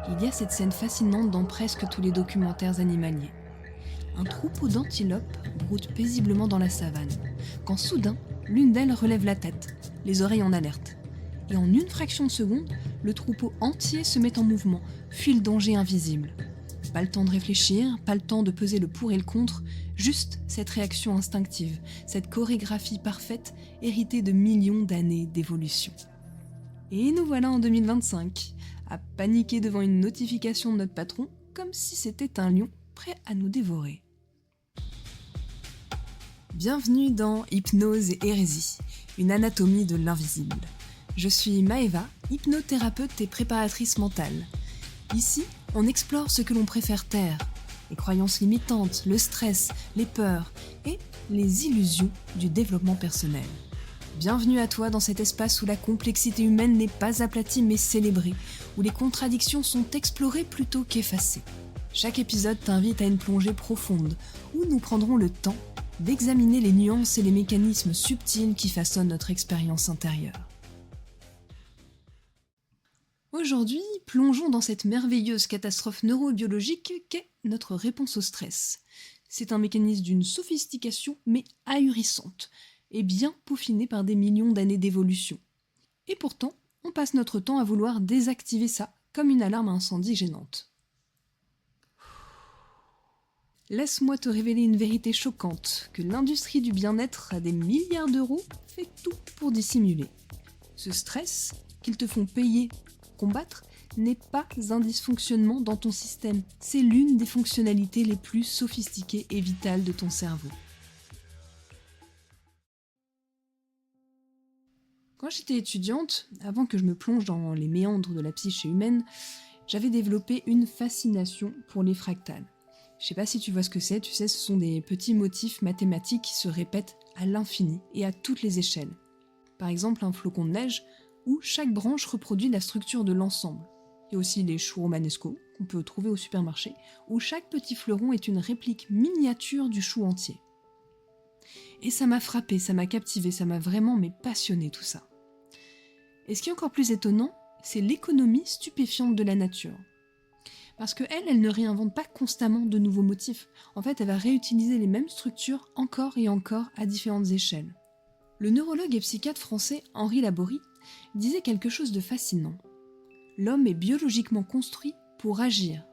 Il y a cette scène fascinante dans presque tous les documentaires animaliers. Un troupeau d'antilopes broute paisiblement dans la savane, quand soudain, l'une d'elles relève la tête, les oreilles en alerte. Et en une fraction de seconde, le troupeau entier se met en mouvement, fuit le danger invisible. Pas le temps de réfléchir, pas le temps de peser le pour et le contre, juste cette réaction instinctive, cette chorégraphie parfaite héritée de millions d'années d'évolution. Et nous voilà en 2025, à paniquer devant une notification de notre patron, comme si c'était un lion prêt à nous dévorer. Bienvenue dans Hypnose et Hérésie, une anatomie de l'invisible. Je suis Maëva, hypnothérapeute et préparatrice mentale. Ici, on explore ce que l'on préfère taire, les croyances limitantes, le stress, les peurs et les illusions du développement personnel. Bienvenue à toi dans cet espace où la complexité humaine n'est pas aplatie mais célébrée, où les contradictions sont explorées plutôt qu'effacées. Chaque épisode t'invite à une plongée profonde, où nous prendrons le temps d'examiner les nuances et les mécanismes subtils qui façonnent notre expérience intérieure. Aujourd'hui, plongeons dans cette merveilleuse catastrophe neurobiologique qu'est notre réponse au stress. C'est un mécanisme d'une sophistication mais ahurissante, et bien peaufiné par des millions d'années d'évolution. Et pourtant, on passe notre temps à vouloir désactiver ça, comme une alarme à incendie gênante. Laisse-moi te révéler une vérité choquante, que l'industrie du bien-être à des milliards d'euros fait tout pour dissimuler. Ce stress, qu'ils te font payer, combattre, n'est pas un dysfonctionnement dans ton système, c'est l'une des fonctionnalités les plus sophistiquées et vitales de ton cerveau. Quand j'étais étudiante, avant que je me plonge dans les méandres de la psyché humaine, j'avais développé une fascination pour les fractales. Je sais pas si tu vois ce que c'est, tu sais, ce sont des petits motifs mathématiques qui se répètent à l'infini et à toutes les échelles. Par exemple, un flocon de neige, où chaque branche reproduit la structure de l'ensemble. Il y a aussi les choux romanesco, qu'on peut trouver au supermarché, où chaque petit fleuron est une réplique miniature du chou entier. Et ça m'a frappé, ça m'a captivé, ça m'a vraiment passionné tout ça. Et ce qui est encore plus étonnant, c'est l'économie stupéfiante de la nature. Parce qu'elle ne réinvente pas constamment de nouveaux motifs. En fait, elle va réutiliser les mêmes structures encore et encore à différentes échelles. Le neurologue et psychiatre français Henri Laborie disait quelque chose de fascinant. L'homme est biologiquement construit pour agir,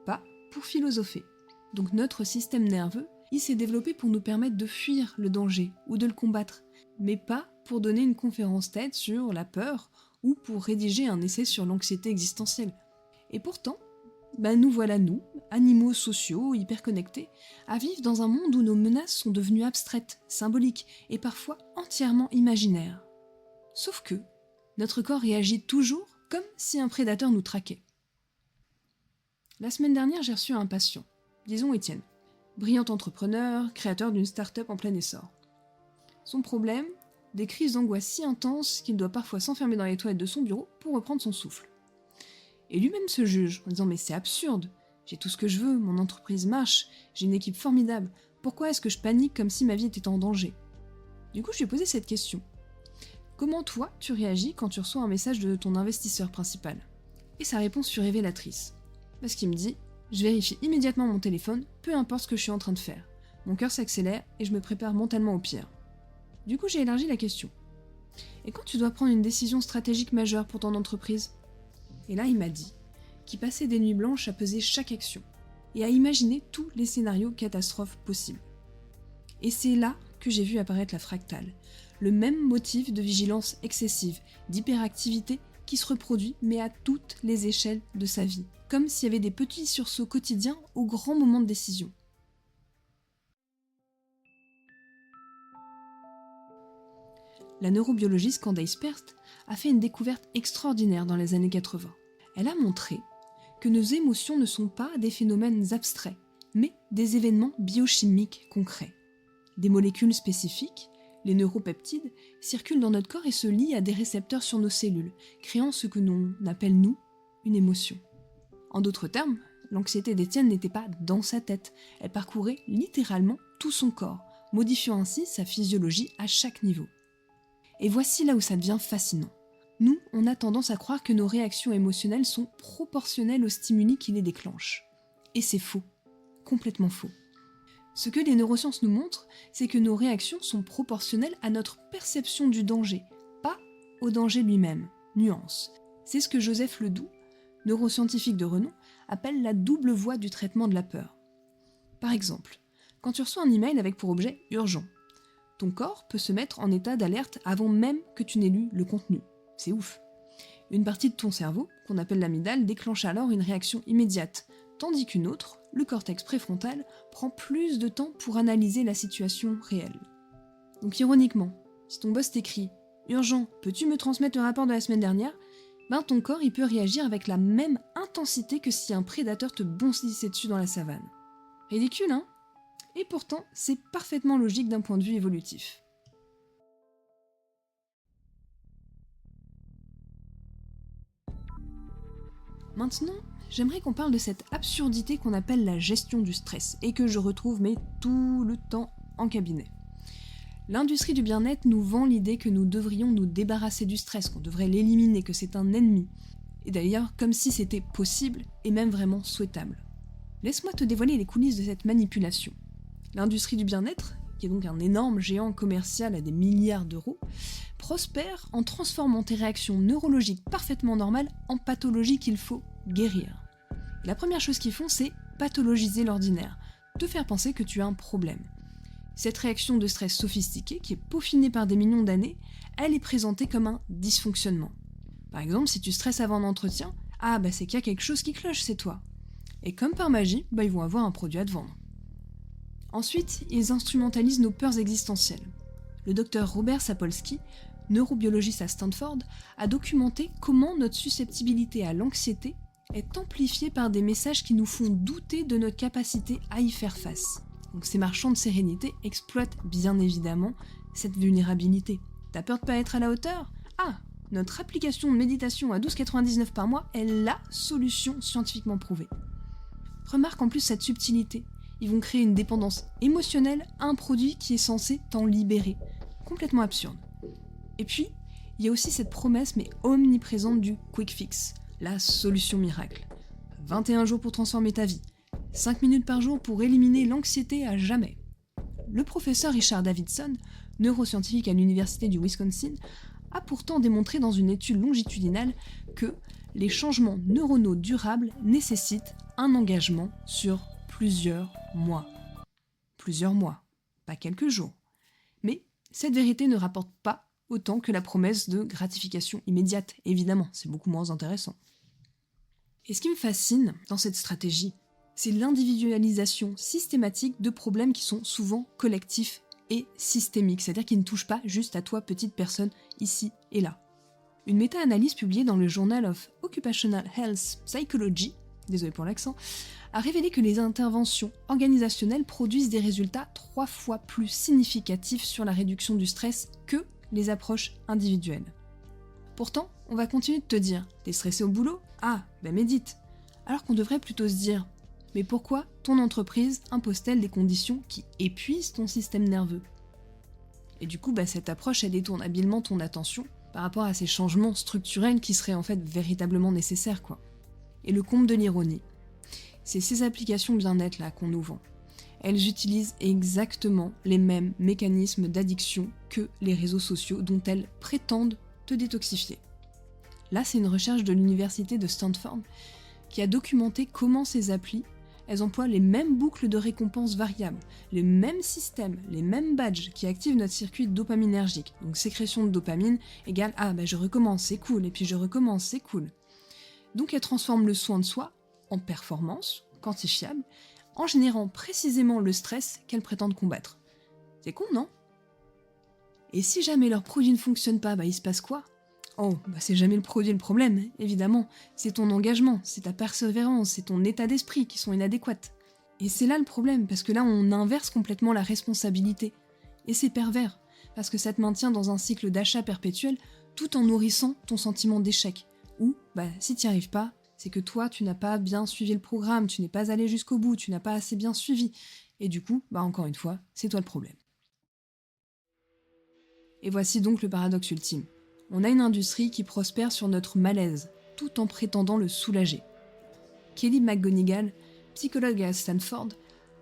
pas pour philosopher. Donc notre système nerveux, il s'est développé pour nous permettre de fuir le danger ou de le combattre, mais pas pour donner une conférence TED sur la peur ou pour rédiger un essai sur l'anxiété existentielle. Et pourtant, nous voilà nous, animaux sociaux, hyper connectés, à vivre dans un monde où nos menaces sont devenues abstraites, symboliques et parfois entièrement imaginaires. Sauf que notre corps réagit toujours comme si un prédateur nous traquait. La semaine dernière, j'ai reçu un patient, disons Étienne, brillant entrepreneur, créateur d'une start-up en plein essor. Son problème, des crises d'angoisse si intenses qu'il doit parfois s'enfermer dans les toilettes de son bureau pour reprendre son souffle. Et lui-même se juge en disant « mais c'est absurde, j'ai tout ce que je veux, mon entreprise marche, j'ai une équipe formidable, pourquoi est-ce que je panique comme si ma vie était en danger ?» Du coup, je lui ai posé cette question. Comment toi, tu réagis quand tu reçois un message de ton investisseur principal ? Et sa réponse fut révélatrice. Parce qu'il me dit « je vérifie immédiatement mon téléphone, peu importe ce que je suis en train de faire. Mon cœur s'accélère et je me prépare mentalement au pire. » Du coup, j'ai élargi la question. Et quand tu dois prendre une décision stratégique majeure pour ton entreprise ? Et là, il m'a dit qu'il passait des nuits blanches à peser chaque action et à imaginer tous les scénarios catastrophes possibles. Et c'est là que j'ai vu apparaître la fractale, le même motif de vigilance excessive, d'hyperactivité qui se reproduit mais à toutes les échelles de sa vie, comme s'il y avait des petits sursauts quotidiens aux grands moments de décision. La neurobiologiste Candace Pert a fait une découverte extraordinaire dans les années 80. Elle a montré que nos émotions ne sont pas des phénomènes abstraits, mais des événements biochimiques concrets. Des molécules spécifiques, les neuropeptides, circulent dans notre corps et se lient à des récepteurs sur nos cellules, créant ce que l'on appelle, nous, une émotion. En d'autres termes, l'anxiété d'Étienne n'était pas dans sa tête, elle parcourait littéralement tout son corps, modifiant ainsi sa physiologie à chaque niveau. Et voici là où ça devient fascinant. Nous, on a tendance à croire que nos réactions émotionnelles sont proportionnelles aux stimuli qui les déclenchent. Et c'est faux, complètement faux. Ce que les neurosciences nous montrent, c'est que nos réactions sont proportionnelles à notre perception du danger, pas au danger lui-même. Nuance. C'est ce que Joseph Ledoux, neuroscientifique de renom, appelle la double voie du traitement de la peur. Par exemple, quand tu reçois un email avec pour objet urgent, ton corps peut se mettre en état d'alerte avant même que tu n'aies lu le contenu. C'est ouf. Une partie de ton cerveau, qu'on appelle l'amygdale, déclenche alors une réaction immédiate, tandis qu'une autre, le cortex préfrontal, prend plus de temps pour analyser la situation réelle. Donc ironiquement, si ton boss t'écrit « Urgent, peux-tu me transmettre le rapport de la semaine dernière ?» ton corps il peut réagir avec la même intensité que si un prédateur te bondissait dessus dans la savane. Ridicule, hein ? Et pourtant, c'est parfaitement logique d'un point de vue évolutif. Maintenant, j'aimerais qu'on parle de cette absurdité qu'on appelle la gestion du stress, et que je retrouve tout le temps en cabinet. L'industrie du bien-être nous vend l'idée que nous devrions nous débarrasser du stress, qu'on devrait l'éliminer, que c'est un ennemi. Et d'ailleurs, comme si c'était possible, et même vraiment souhaitable. Laisse-moi te dévoiler les coulisses de cette manipulation. L'industrie du bien-être, qui est donc un énorme géant commercial à des milliards d'euros, prospère en transformant tes réactions neurologiques parfaitement normales en pathologies qu'il faut guérir. La première chose qu'ils font, c'est pathologiser l'ordinaire, te faire penser que tu as un problème. Cette réaction de stress sophistiquée, qui est peaufinée par des millions d'années, elle est présentée comme un dysfonctionnement. Par exemple, si tu stresses avant un entretien, c'est qu'il y a quelque chose qui cloche, c'est toi. Et comme par magie, ils vont avoir un produit à te vendre. Ensuite, ils instrumentalisent nos peurs existentielles. Le docteur Robert Sapolsky, neurobiologiste à Stanford, a documenté comment notre susceptibilité à l'anxiété est amplifiée par des messages qui nous font douter de notre capacité à y faire face. Donc ces marchands de sérénité exploitent bien évidemment cette vulnérabilité. T'as peur de pas être à la hauteur ? Notre application de méditation à 12,99 par mois est LA solution scientifiquement prouvée. Remarque en plus cette subtilité. Ils vont créer une dépendance émotionnelle à un produit qui est censé t'en libérer. Complètement absurde. Et puis, il y a aussi cette promesse mais omniprésente du quick fix, la solution miracle. 21 jours pour transformer ta vie. 5 minutes par jour pour éliminer l'anxiété à jamais. Le professeur Richard Davidson, neuroscientifique à l'université du Wisconsin, a pourtant démontré dans une étude longitudinale que les changements neuronaux durables nécessitent un engagement sur plusieurs mois. Plusieurs mois, pas quelques jours. Mais cette vérité ne rapporte pas autant que la promesse de gratification immédiate, évidemment, c'est beaucoup moins intéressant. Et ce qui me fascine dans cette stratégie, c'est l'individualisation systématique de problèmes qui sont souvent collectifs et systémiques, c'est-à-dire qui ne touchent pas juste à toi, petite personne, ici et là. Une méta-analyse publiée dans le Journal of Occupational Health Psychology, désolé pour l'accent, a révélé que les interventions organisationnelles produisent des résultats 3 fois plus significatifs sur la réduction du stress que les approches individuelles. Pourtant, on va continuer de te dire « T'es stressé au boulot ? Médite !» Alors qu'on devrait plutôt se dire « Mais pourquoi ton entreprise impose-t-elle des conditions qui épuisent ton système nerveux ?» Et du coup, cette approche, elle détourne habilement ton attention par rapport à ces changements structurels qui seraient en fait véritablement nécessaires, quoi. Et le comble de l'ironie, c'est ces applications bien-être là qu'on nous vend. Elles utilisent exactement les mêmes mécanismes d'addiction que les réseaux sociaux dont elles prétendent te détoxifier. Là, c'est une recherche de l'université de Stanford qui a documenté comment ces applis, elles emploient les mêmes boucles de récompenses variables, les mêmes systèmes, les mêmes badges qui activent notre circuit dopaminergique. Donc sécrétion de dopamine égale je recommence, c'est cool, et puis je recommence, c'est cool. Donc elles transforment le soin de soi en performance quantifiable, en générant précisément le stress qu'elles prétendent combattre. C'est con, non ? Et si jamais leur produit ne fonctionne pas, il se passe quoi ? C'est jamais le produit le problème, évidemment. C'est ton engagement, c'est ta persévérance, c'est ton état d'esprit qui sont inadéquates. Et c'est là le problème, parce que là on inverse complètement la responsabilité. Et c'est pervers, parce que ça te maintient dans un cycle d'achat perpétuel tout en nourrissant ton sentiment d'échec. Ou, si t'y arrives pas, c'est que toi, tu n'as pas bien suivi le programme, tu n'es pas allé jusqu'au bout, tu n'as pas assez bien suivi. Et du coup, encore une fois, c'est toi le problème. Et voici donc le paradoxe ultime. On a une industrie qui prospère sur notre malaise, tout en prétendant le soulager. Kelly McGonigal, psychologue à Stanford,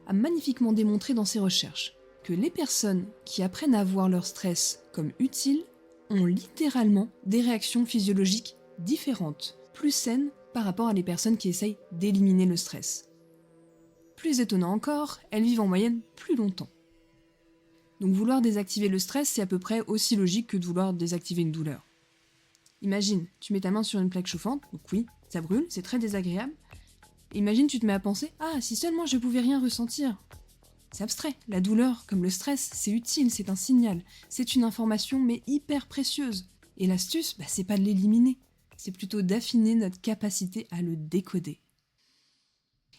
a magnifiquement démontré dans ses recherches que les personnes qui apprennent à voir leur stress comme utile ont littéralement des réactions physiologiques différentes, plus saines par rapport à les personnes qui essayent d'éliminer le stress. Plus étonnant encore, elles vivent en moyenne plus longtemps. Donc vouloir désactiver le stress, c'est à peu près aussi logique que de vouloir désactiver une douleur. Imagine, tu mets ta main sur une plaque chauffante, donc oui, ça brûle, c'est très désagréable. Imagine, tu te mets à penser « Ah, si seulement je pouvais rien ressentir !» C'est abstrait, la douleur, comme le stress, c'est utile, c'est un signal, c'est une information mais hyper précieuse. Et l'astuce, c'est pas de l'éliminer, c'est plutôt d'affiner notre capacité à le décoder.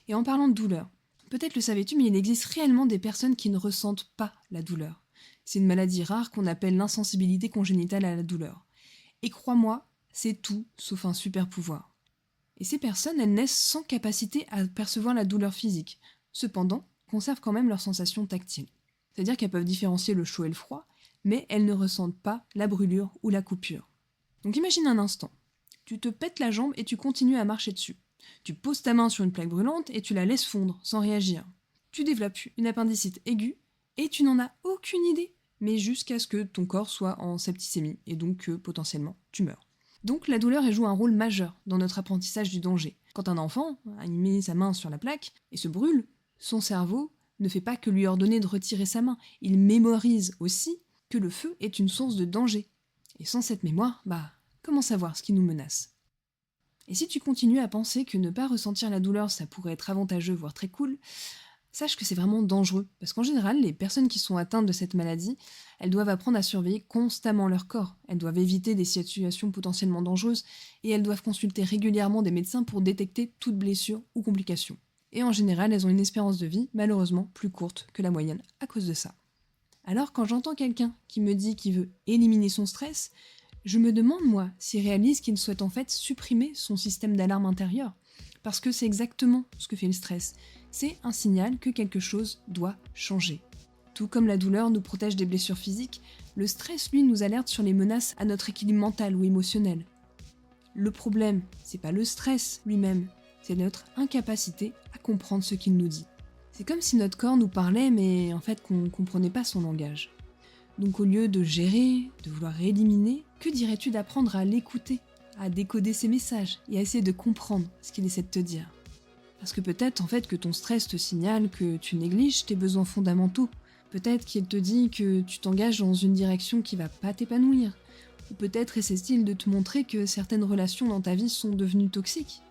Et en parlant de douleur, peut-être le savais-tu, mais il existe réellement des personnes qui ne ressentent pas la douleur. C'est une maladie rare qu'on appelle l'insensibilité congénitale à la douleur. Et crois-moi, c'est tout sauf un super pouvoir. Et ces personnes, elles naissent sans capacité à percevoir la douleur physique. Cependant, conservent quand même leurs sensations tactiles. C'est-à-dire qu'elles peuvent différencier le chaud et le froid, mais elles ne ressentent pas la brûlure ou la coupure. Donc imagine un instant. Tu te pètes la jambe et tu continues à marcher dessus. Tu poses ta main sur une plaque brûlante et tu la laisses fondre sans réagir. Tu développes une appendicite aiguë et tu n'en as aucune idée, mais jusqu'à ce que ton corps soit en septicémie et donc que potentiellement tu meurs. Donc la douleur elle joue un rôle majeur dans notre apprentissage du danger. Quand un enfant a mis sa main sur la plaque et se brûle, son cerveau ne fait pas que lui ordonner de retirer sa main, il mémorise aussi que le feu est une source de danger. Et sans cette mémoire, comment savoir ce qui nous menace ? Et si tu continues à penser que ne pas ressentir la douleur, ça pourrait être avantageux, voire très cool, sache que c'est vraiment dangereux. Parce qu'en général, les personnes qui sont atteintes de cette maladie, elles doivent apprendre à surveiller constamment leur corps. Elles doivent éviter des situations potentiellement dangereuses et elles doivent consulter régulièrement des médecins pour détecter toute blessure ou complication. Et en général, elles ont une espérance de vie, malheureusement, plus courte que la moyenne à cause de ça. Alors quand j'entends quelqu'un qui me dit qu'il veut éliminer son stress, je me demande, moi, s'il réalise qu'il souhaite en fait supprimer son système d'alarme intérieur. Parce que c'est exactement ce que fait le stress. C'est un signal que quelque chose doit changer. Tout comme la douleur nous protège des blessures physiques, le stress, lui, nous alerte sur les menaces à notre équilibre mental ou émotionnel. Le problème, c'est pas le stress lui-même, c'est notre incapacité à comprendre ce qu'il nous dit. C'est comme si notre corps nous parlait, mais en fait qu'on ne comprenait pas son langage. Donc au lieu de gérer, de vouloir éliminer, que dirais-tu d'apprendre à l'écouter, à décoder ses messages et à essayer de comprendre ce qu'il essaie de te dire ? Parce que peut-être en fait que ton stress te signale que tu négliges tes besoins fondamentaux. Peut-être qu'il te dit que tu t'engages dans une direction qui va pas t'épanouir. Ou peut-être essaie-t-il de te montrer que certaines relations dans ta vie sont devenues toxiques.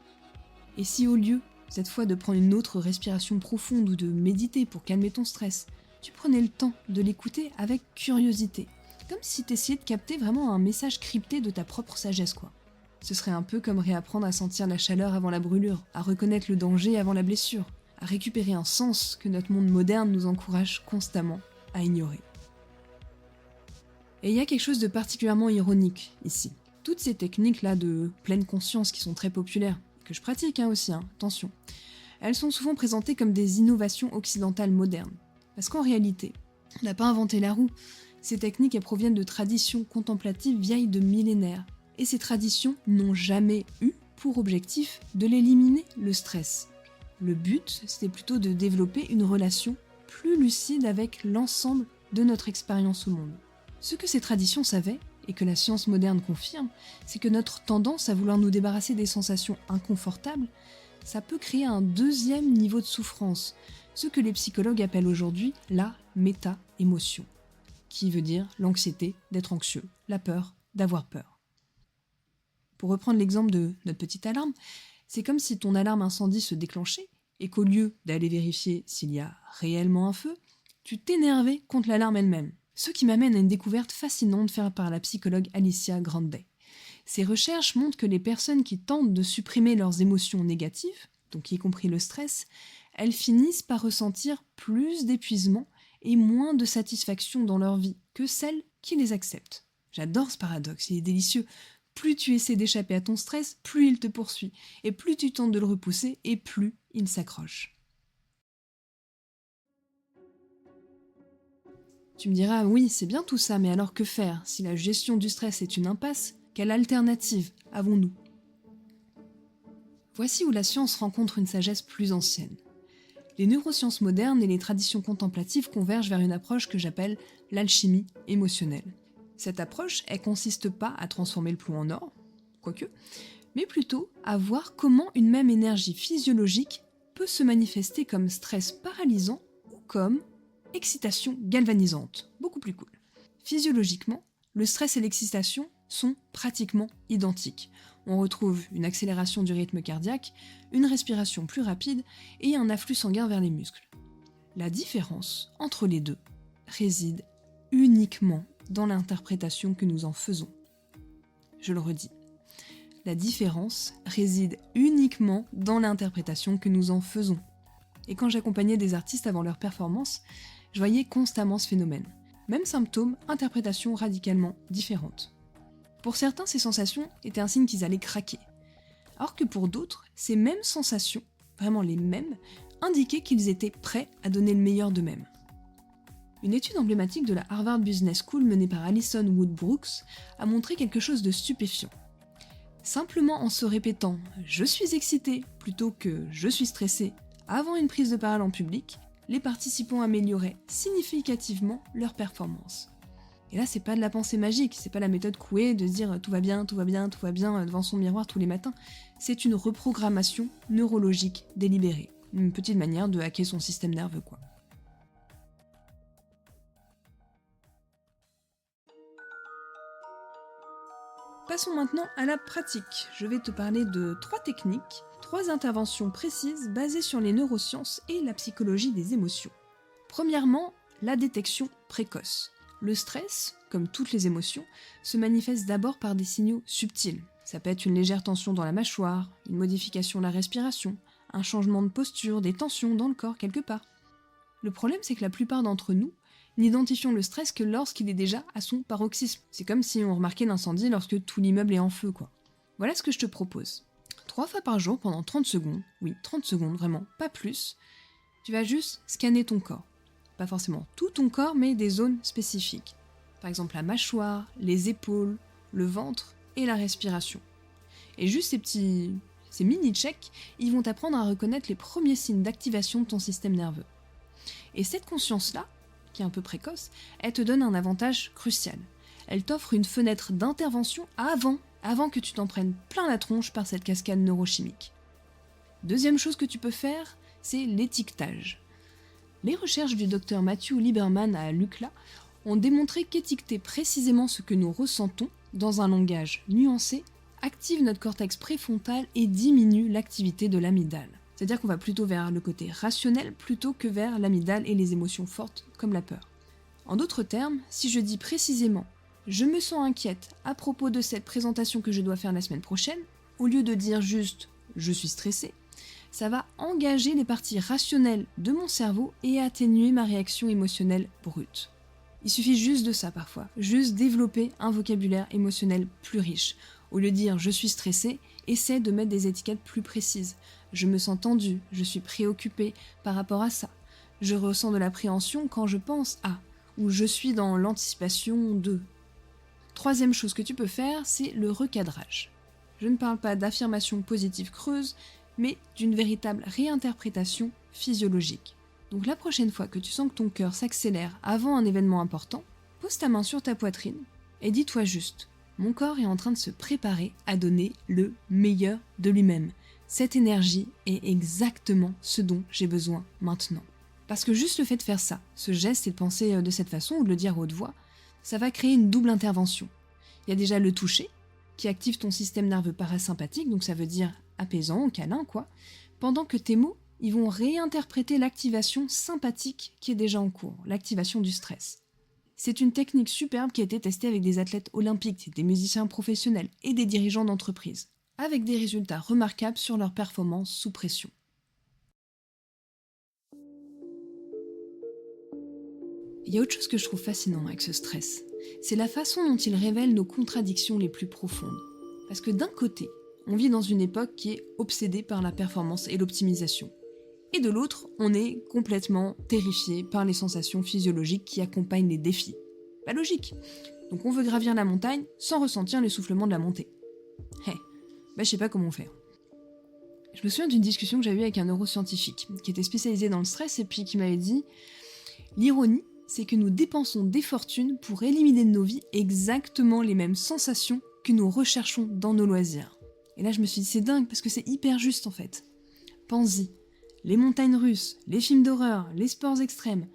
Et si au lieu, cette fois, de prendre une autre respiration profonde ou de méditer pour calmer ton stress, tu prenais le temps de l'écouter avec curiosité, comme si tu essayais de capter vraiment un message crypté de ta propre sagesse, quoi. Ce serait un peu comme réapprendre à sentir la chaleur avant la brûlure, à reconnaître le danger avant la blessure, à récupérer un sens que notre monde moderne nous encourage constamment à ignorer. Et il y a quelque chose de particulièrement ironique ici. Toutes ces techniques-là de pleine conscience qui sont très populaires, que je pratique aussi, attention, elles sont souvent présentées comme des innovations occidentales modernes. Parce qu'en réalité, on n'a pas inventé la roue. Ces techniques elles proviennent de traditions contemplatives vieilles de millénaires. Et ces traditions n'ont jamais eu pour objectif de l'éliminer, le stress. Le but, c'était plutôt de développer une relation plus lucide avec l'ensemble de notre expérience au monde. Ce que ces traditions savaient, et que la science moderne confirme, c'est que notre tendance à vouloir nous débarrasser des sensations inconfortables, ça peut créer un deuxième niveau de souffrance, ce que les psychologues appellent aujourd'hui la méta-émotion, qui veut dire l'anxiété d'être anxieux, la peur d'avoir peur. Pour reprendre l'exemple de notre petite alarme, c'est comme si ton alarme incendie se déclenchait et qu'au lieu d'aller vérifier s'il y a réellement un feu, tu t'énervais contre l'alarme elle-même. Ce qui m'amène à une découverte fascinante faite par la psychologue Alicia Grande. Ces recherches montrent que les personnes qui tentent de supprimer leurs émotions négatives, donc y compris le stress, elles finissent par ressentir plus d'épuisement et moins de satisfaction dans leur vie que celles qui les acceptent. J'adore ce paradoxe, il est délicieux. Plus tu essaies d'échapper à ton stress, plus il te poursuit. Et plus tu tentes de le repousser, et plus il s'accroche. Tu me diras, oui, c'est bien tout ça, mais alors que faire? Si la gestion du stress est une impasse, quelle alternative avons-nous? Voici où la science rencontre une sagesse plus ancienne. Les neurosciences modernes et les traditions contemplatives convergent vers une approche que j'appelle l'alchimie émotionnelle. Cette approche, elle consiste pas à transformer le plomb en or, quoique, mais plutôt à voir comment une même énergie physiologique peut se manifester comme stress paralysant ou comme excitation galvanisante, beaucoup plus cool. Physiologiquement, le stress et l'excitation sont pratiquement identiques. On retrouve une accélération du rythme cardiaque, une respiration plus rapide et un afflux sanguin vers les muscles. La différence entre les deux réside uniquement dans l'interprétation que nous en faisons. Je le redis. La différence réside uniquement dans l'interprétation que nous en faisons. Et quand j'accompagnais des artistes avant leur performance, je voyais constamment ce phénomène. Même symptômes, interprétations radicalement différentes. Pour certains, ces sensations étaient un signe qu'ils allaient craquer. Alors que pour d'autres, ces mêmes sensations, vraiment les mêmes, indiquaient qu'ils étaient prêts à donner le meilleur d'eux-mêmes. Une étude emblématique de la Harvard Business School menée par Alison Wood Brooks a montré quelque chose de stupéfiant. Simplement en se répétant « je suis excité » plutôt que « je suis stressé » avant une prise de parole en public, les participants amélioraient significativement leur performance. Et là, c'est pas de la pensée magique, c'est pas la méthode Coué de se dire tout va bien, tout va bien, tout va bien devant son miroir tous les matins. C'est une reprogrammation neurologique délibérée. Une petite manière de hacker son système nerveux, quoi. Passons maintenant à la pratique. Je vais te parler de 3 techniques, 3 interventions précises basées sur les neurosciences et la psychologie des émotions. Premièrement, la détection précoce. Le stress, comme toutes les émotions, se manifeste d'abord par des signaux subtils. Ça peut être une légère tension dans la mâchoire, une modification de la respiration, un changement de posture, des tensions dans le corps quelque part. Le problème, c'est que la plupart d'entre nous n'identifions le stress que lorsqu'il est déjà à son paroxysme. C'est comme si on remarquait l'incendie lorsque tout l'immeuble est en feu, quoi. Voilà ce que je te propose. 3 fois par jour, pendant 30 secondes, oui, 30 secondes, vraiment, pas plus, tu vas juste scanner ton corps. Pas forcément tout ton corps, mais des zones spécifiques. Par exemple la mâchoire, les épaules, le ventre et la respiration. Et juste ces mini-checks, ils vont t'apprendre à reconnaître les premiers signes d'activation de ton système nerveux. Et cette conscience-là, qui est un peu précoce, elle te donne un avantage crucial. Elle t'offre une fenêtre d'intervention avant que tu t'en prennes plein la tronche par cette cascade neurochimique. Deuxième chose que tu peux faire, c'est l'étiquetage. Les recherches du docteur Matthew Lieberman à l'UCLA ont démontré qu'étiqueter précisément ce que nous ressentons dans un langage nuancé active notre cortex préfrontal et diminue l'activité de l'amygdale. C'est-à-dire qu'on va plutôt vers le côté rationnel plutôt que vers l'amygdale et les émotions fortes comme la peur. En d'autres termes, si je dis précisément « je me sens inquiète à propos de cette présentation que je dois faire la semaine prochaine », au lieu de dire juste « je suis stressée », ça va engager les parties rationnelles de mon cerveau et atténuer ma réaction émotionnelle brute. Il suffit juste de ça parfois, juste développer un vocabulaire émotionnel plus riche. Au lieu de dire « je suis stressée », essaie de mettre des étiquettes plus précises. Je me sens tendue, je suis préoccupée par rapport à ça. Je ressens de l'appréhension quand je pense à, ou je suis dans l'anticipation de. Troisième chose que tu peux faire, c'est le recadrage. Je ne parle pas d'affirmations positives creuses, mais d'une véritable réinterprétation physiologique. Donc la prochaine fois que tu sens que ton cœur s'accélère avant un événement important, pose ta main sur ta poitrine et dis-toi juste « Mon corps est en train de se préparer à donner le meilleur de lui-même. Cette énergie est exactement ce dont j'ai besoin maintenant. » Parce que juste le fait de faire ça, ce geste et de penser de cette façon ou de le dire à haute voix, ça va créer une double intervention. Il y a déjà le toucher, qui active ton système nerveux parasympathique, donc ça veut dire apaisant, câlin, quoi, pendant que tes mots, ils vont réinterpréter l'activation sympathique qui est déjà en cours, l'activation du stress. C'est une technique superbe qui a été testée avec des athlètes olympiques, des musiciens professionnels et des dirigeants d'entreprise, avec des résultats remarquables sur leur performance sous pression. Il y a autre chose que je trouve fascinant avec ce stress, c'est la façon dont il révèle nos contradictions les plus profondes. Parce que d'un côté, on vit dans une époque qui est obsédée par la performance et l'optimisation. Et de l'autre, on est complètement terrifié par les sensations physiologiques qui accompagnent les défis. Pas logique. Donc on veut gravir la montagne sans ressentir l'essoufflement de la montée. Je sais pas comment faire. Je me souviens d'une discussion que j'avais eue avec un neuroscientifique qui était spécialisé dans le stress et puis qui m'avait dit « L'ironie, c'est que nous dépensons des fortunes pour éliminer de nos vies exactement les mêmes sensations que nous recherchons dans nos loisirs. » Et là je me suis dit c'est dingue parce que c'est hyper juste en fait. Pense-y, les montagnes russes, les films d'horreur, les sports extrêmes,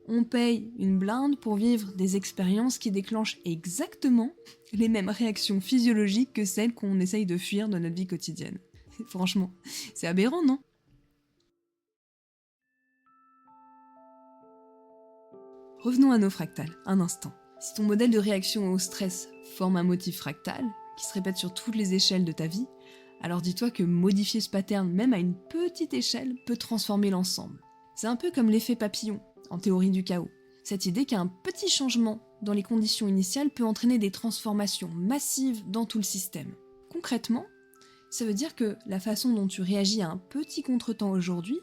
on paye une blinde pour vivre des expériences qui déclenchent exactement les mêmes réactions physiologiques que celles qu'on essaye de fuir dans notre vie quotidienne. Franchement, c'est aberrant, non ? Revenons à nos fractales, un instant. Si ton modèle de réaction au stress forme un motif fractal, qui se répète sur toutes les échelles de ta vie, alors dis-toi que modifier ce pattern, même à une petite échelle, peut transformer l'ensemble. C'est un peu comme l'effet papillon, en théorie du chaos. Cette idée qu'un petit changement dans les conditions initiales peut entraîner des transformations massives dans tout le système. Concrètement, ça veut dire que la façon dont tu réagis à un petit contretemps aujourd'hui,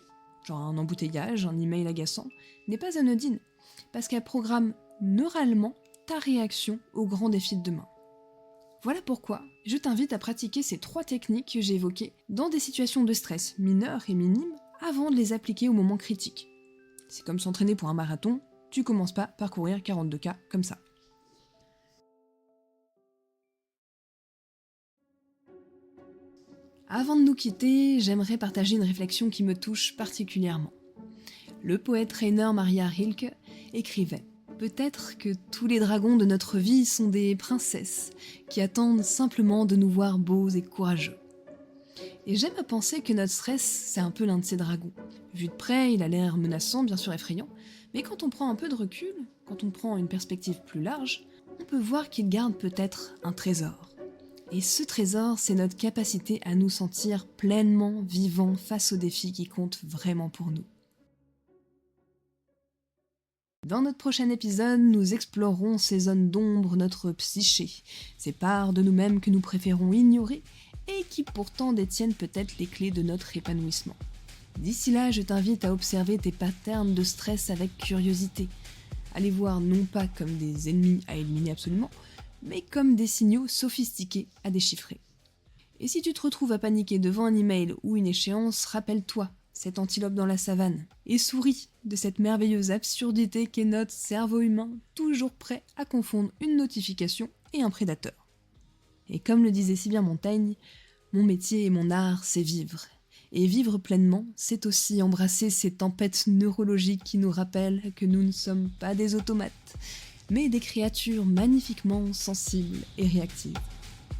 genre un embouteillage, un email agaçant, n'est pas anodine, parce qu'elle programme neuralement ta réaction aux grands défis de demain. Voilà pourquoi je t'invite à pratiquer ces 3 techniques que j'ai évoquées dans des situations de stress mineures et minimes avant de les appliquer au moment critique. C'est comme s'entraîner pour un marathon, tu commences pas par courir 42K comme ça. Avant de nous quitter, j'aimerais partager une réflexion qui me touche particulièrement. Le poète Rainer Maria Rilke écrivait « Peut-être que tous les dragons de notre vie sont des princesses qui attendent simplement de nous voir beaux et courageux. » Et j'aime à penser que notre stress, c'est un peu l'un de ces dragons. Vu de près, il a l'air menaçant, bien sûr effrayant, mais quand on prend un peu de recul, quand on prend une perspective plus large, on peut voir qu'il garde peut-être un trésor. Et ce trésor, c'est notre capacité à nous sentir pleinement vivants face aux défis qui comptent vraiment pour nous. Dans notre prochain épisode, nous explorerons ces zones d'ombre, notre psyché, ces parts de nous-mêmes que nous préférons ignorer et qui pourtant détiennent peut-être les clés de notre épanouissement. D'ici là, je t'invite à observer tes patterns de stress avec curiosité, à les voir non pas comme des ennemis à éliminer absolument, mais comme des signaux sophistiqués à déchiffrer. Et si tu te retrouves à paniquer devant un email ou une échéance, rappelle-toi cet antilope dans la savane et souris de cette merveilleuse absurdité qu'est notre cerveau humain, toujours prêt à confondre une notification et un prédateur. Et comme le disait si bien Montaigne, mon métier et mon art, c'est vivre. Et vivre pleinement, c'est aussi embrasser ces tempêtes neurologiques qui nous rappellent que nous ne sommes pas des automates, mais des créatures magnifiquement sensibles et réactives.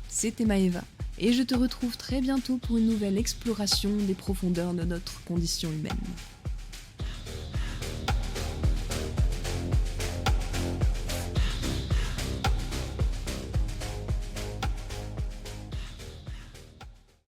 C'était Maëva, et je te retrouve très bientôt pour une nouvelle exploration des profondeurs de notre condition humaine.